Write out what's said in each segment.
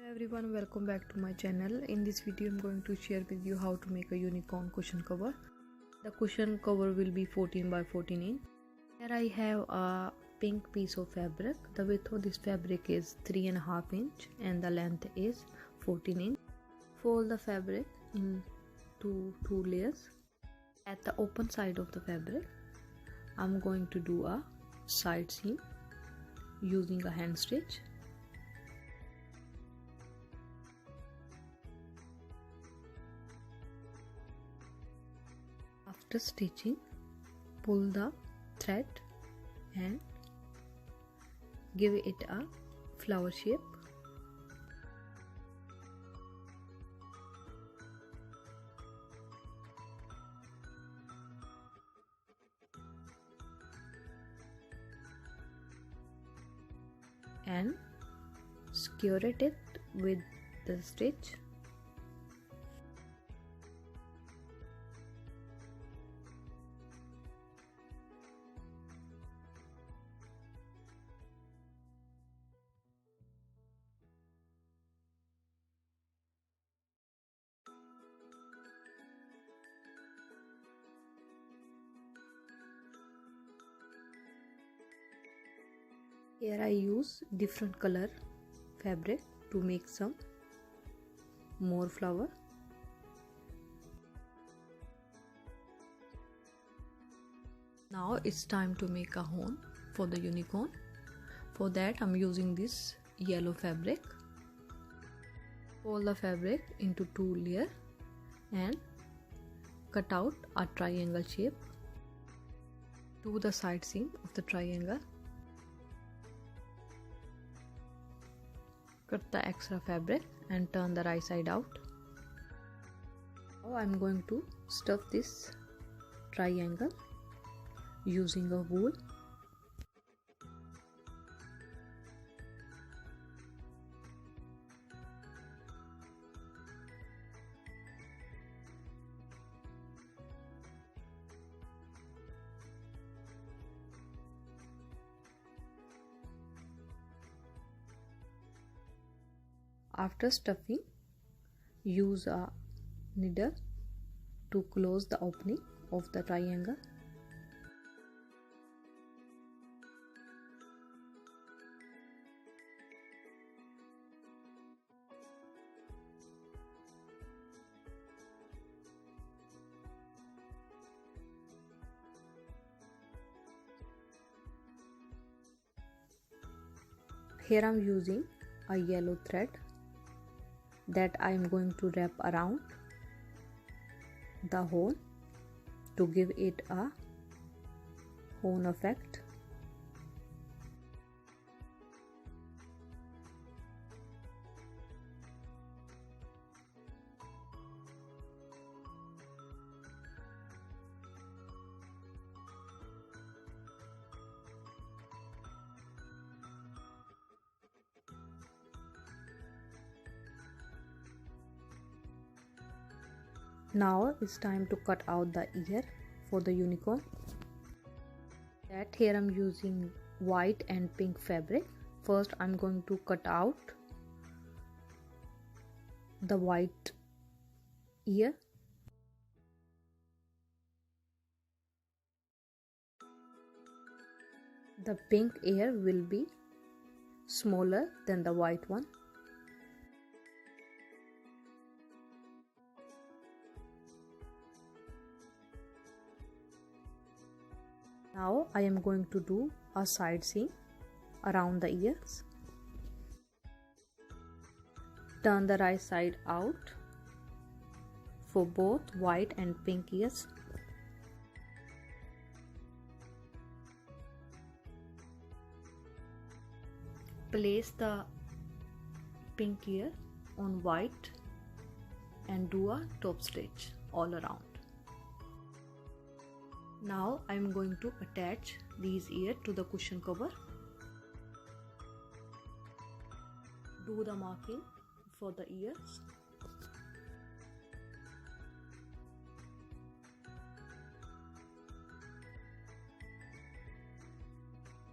Hello everyone, welcome back to my channel. In this video I'm going to share with you how to make a unicorn cushion cover. The cushion cover will be 14 by 14 inch. Here I have a pink piece of fabric. The width of this fabric is 3.5 inch and the length is 14 inch. Fold the fabric into two layers. At the open side of the fabric I'm going to do a side seam using a hand stitch. After stitching, pull the thread and give it a flower shape. And skewer it with the stitch. Here I use different color fabric to make some more flower. Now it's time to make a horn for the unicorn. For that I'm using this yellow fabric. Fold the fabric into two layers and cut out a triangle shape. Do the side seam of the triangle. Cut the extra fabric and turn the right side out. Now I'm going to stuff this triangle using a wool. After stuffing, use a needle to close the opening of the triangle. Here I am using a yellow thread that I am going to wrap around the hole to give it a horn effect. Now it's time to cut out the ear for the unicorn. That here I'm using white and pink fabric. First I'm going to cut out the white ear. The pink ear will be smaller than the white one. Now I am going to do a side seam around the ears. Turn the right side out for both white and pink ears. Place the pink ear on white and do a top stitch all around. Now I am going to attach these ears to the cushion cover. Do the marking for the ears.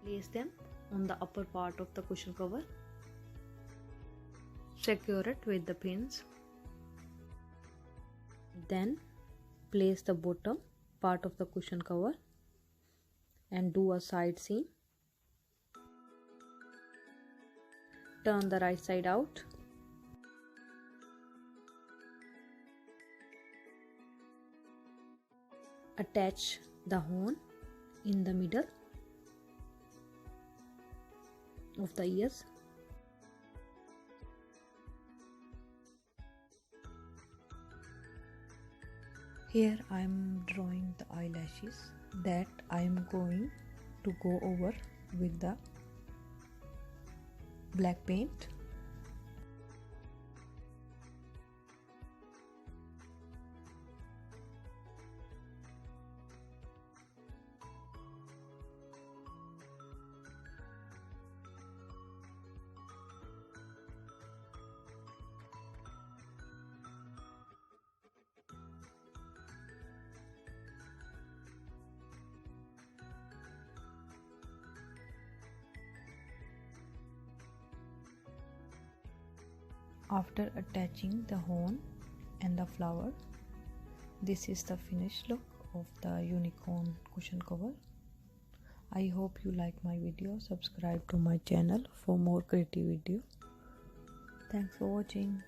Place them on the upper part of the cushion cover. secure it with the pins. Then place the bottom part of the cushion cover and do a side seam. Turn the right side out. Attach the horn in the middle of the ears. Here I am drawing the eyelashes that I am going to go over with the black paint. After attaching the horn and the flower, this is the finished look of the unicorn cushion cover. I hope you like my video. Subscribe to my channel for more creative video. Thanks for watching.